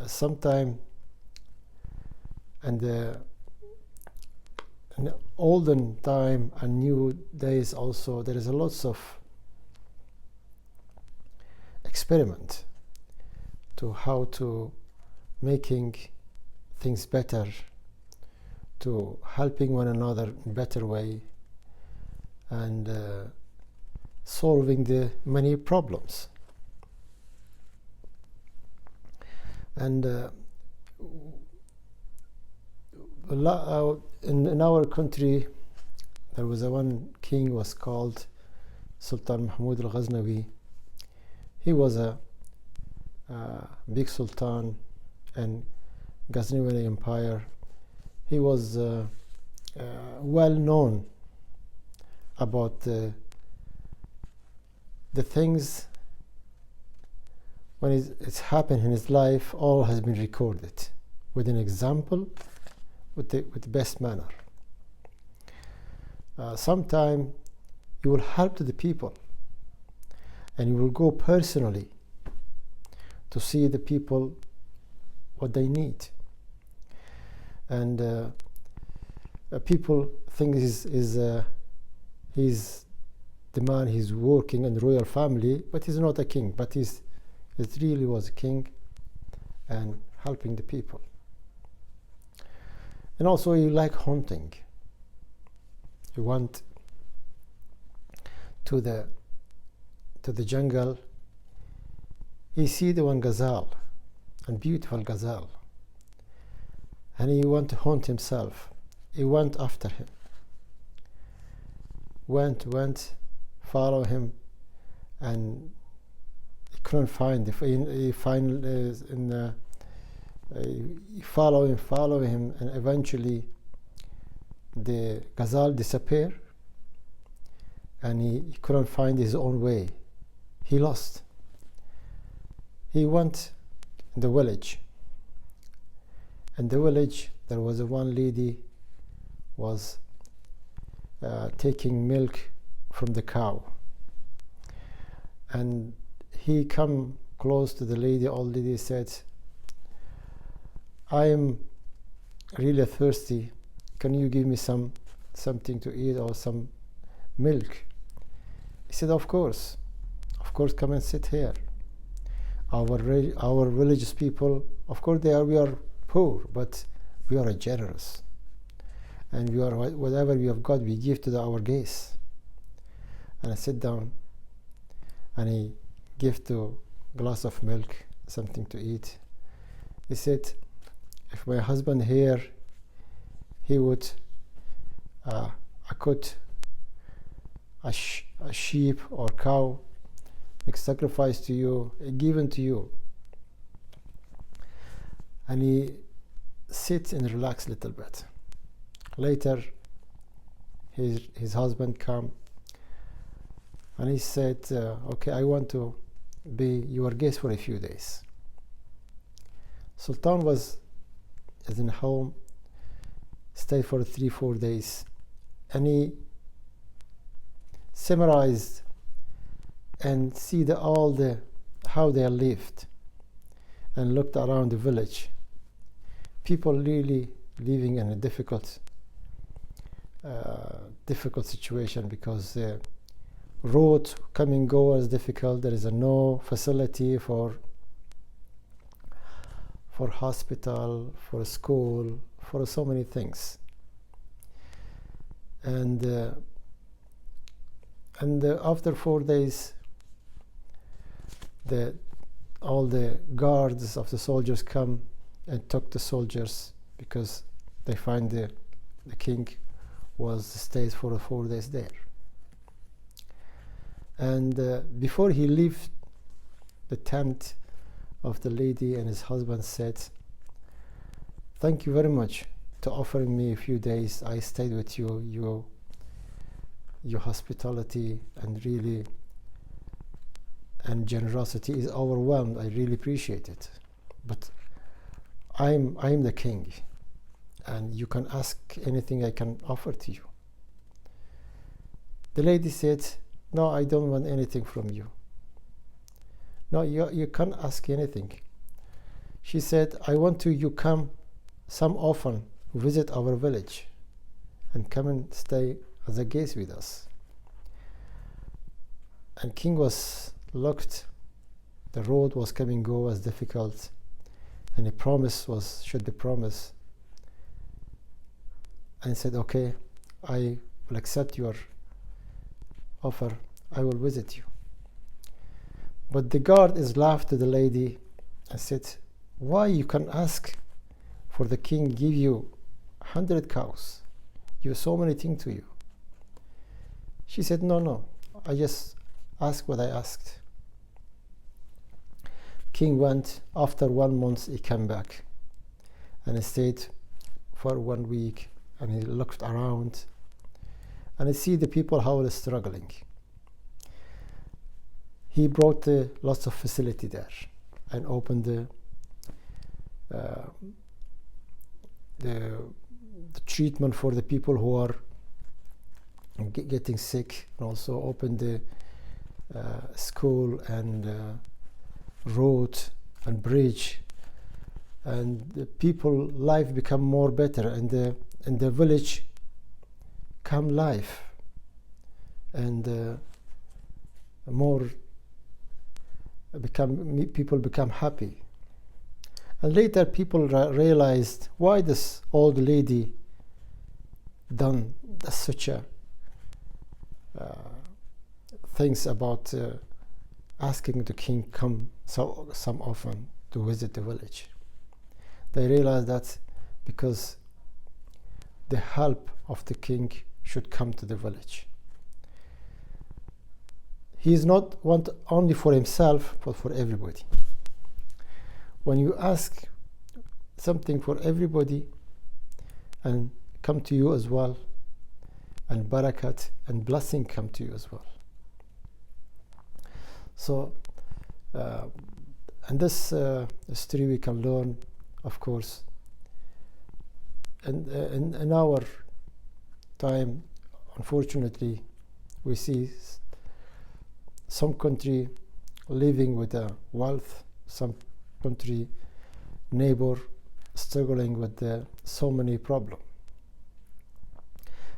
sometime, and in olden time and new days also, there is a lots of experiment to how to making things better, to helping one another in better way, and solving the many problems. And in our country, there was one king was called Sultan Mahmud al-Ghaznawi. He was a big sultan in Ghaznavid Empire. He was well known about the things when it's happened in his life. All has been recorded with an example, with the best manner. Sometime you will help to the people, and you will go personally to see the people what they need. And people think he's the man, he's working in the royal family, but he's not a king, but he really was a king and helping the people. And also he like hunting. He went to the jungle. He see the one gazelle, and beautiful gazelle, and he want to hunt himself. He went after him, went, follow him, and he couldn't find. He follow him, and eventually the gazelle disappeared, and he couldn't find his own way. He lost. He went in the village. In the village, there was one lady was taking milk from the cow, and he come close to the lady. Old lady said, "I am really thirsty. Can you give me something to eat or some milk?" He said, of course, come and sit here. Our religious people, of course, we are poor, but we are generous, and we are whatever we have got, we give to our guests. And I sit down, and he gave to glass of milk, something to eat. He said, if my husband here, he would cut a sheep or cow, make sacrifice to you, given to you. And he sits and relax a little bit. Later, his husband come, and he said, okay, I want to be your guest for a few days. Sultan was in home, stayed for 3-4 days, and he summarized and see how they lived, and looked around the village. People really living in a difficult situation, because the road come and go is difficult. There is no facility for hospital, for school, for so many things. And after 4 days, all the guards of the soldiers come and took the soldiers, because they find the king was stayed for 4 days there. And before he left the tent of the lady, and his husband said, thank you very much to offering me a few days. I stayed with you. Your hospitality and really and generosity is overwhelmed. I really appreciate it. But I'm the king, and you can ask anything I can offer to you. The lady said, no, I don't want anything from you. No, you can't ask anything. She said, I want you come some often visit our village and come and stay as a guest with us. And king was looked, the road was coming go was difficult, and a promise should be promised, and said, okay, I will accept your offer, I will visit you. But the guard is laughed to the lady and said, why you can ask for the king give you 100 cows, you have so many things to you. She said, no, I just asked what I asked. King went. After 1 month he came back and he stayed for 1 week, and he looked around and he see the people how they're struggling. He brought lots of facility there and opened the treatment for the people who are getting sick, and also opened the school and road and bridge, and the people life become more better, and the village come life and more people become happy. And later people realized why this old lady done such a things about asking the king come some often to visit the village. They realized that because the help of the king should come to the village. He is not want only for himself, but for everybody. When you ask something for everybody and come to you as well, and barakat and blessing come to you as well. So and this history we can learn, of course, and in our time, unfortunately, we see some country living with wealth, some country neighbor struggling with so many problems,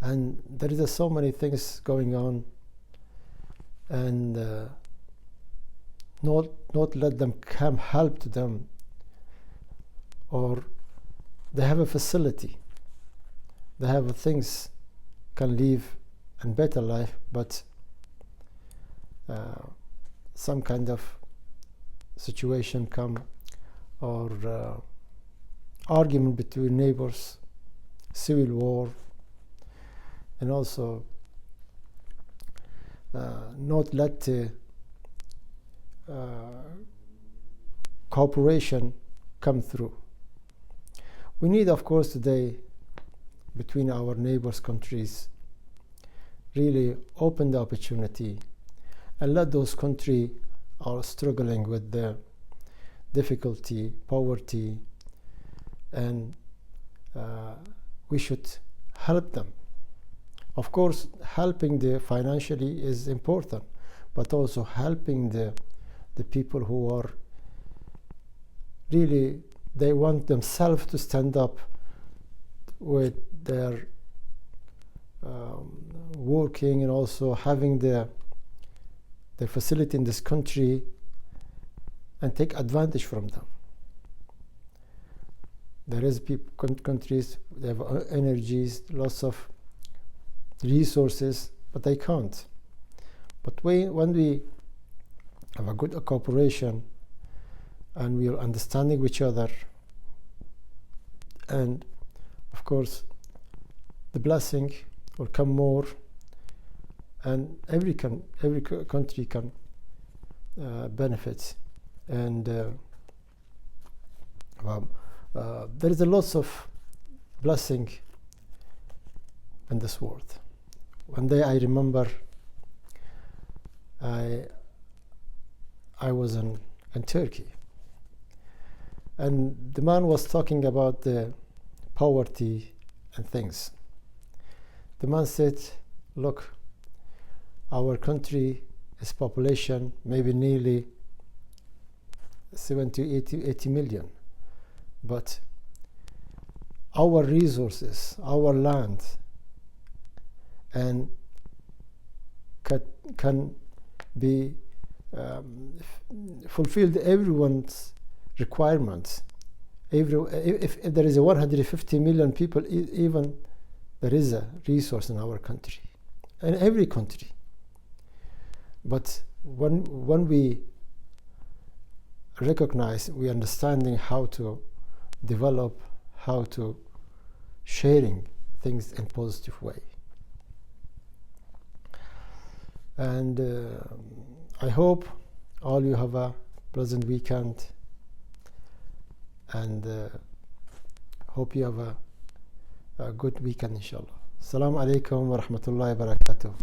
and there is so many things going on, and not let them come help to them, or they have a facility, they have things, can live a better life, but some kind of situation come, or argument between neighbors, civil war, and also not let cooperation come through. We need, of course, today between our neighbors countries really open the opportunity and let those countries are struggling with the difficulty, poverty, and we should help them. Of course, helping the financially is important, but also helping the people who are really, they want themselves to stand up with their working, and also having the facility in this country, and take advantage from them. There is countries, they have energies, lots of resources, but they can't. But when we have a good cooperation, and we are understanding each other, and of course the blessing will come more, and every country can benefit. And there is a lot of blessing in this world. One day I remember I was in Turkey, and the man was talking about the poverty and things. The man said, look, our country is population maybe nearly 70, 80 million, but our resources, our land, and can be fulfilled everyone's requirements. If there is a 150 million people, even there is a resource in our country, in every country. But when we recognize, we understanding how to develop, how to sharing things in positive way. And I hope all you have a pleasant weekend, and hope you have a good weekend inshallah. Assalamu alaikum wa rahmatullahi wa barakatuh.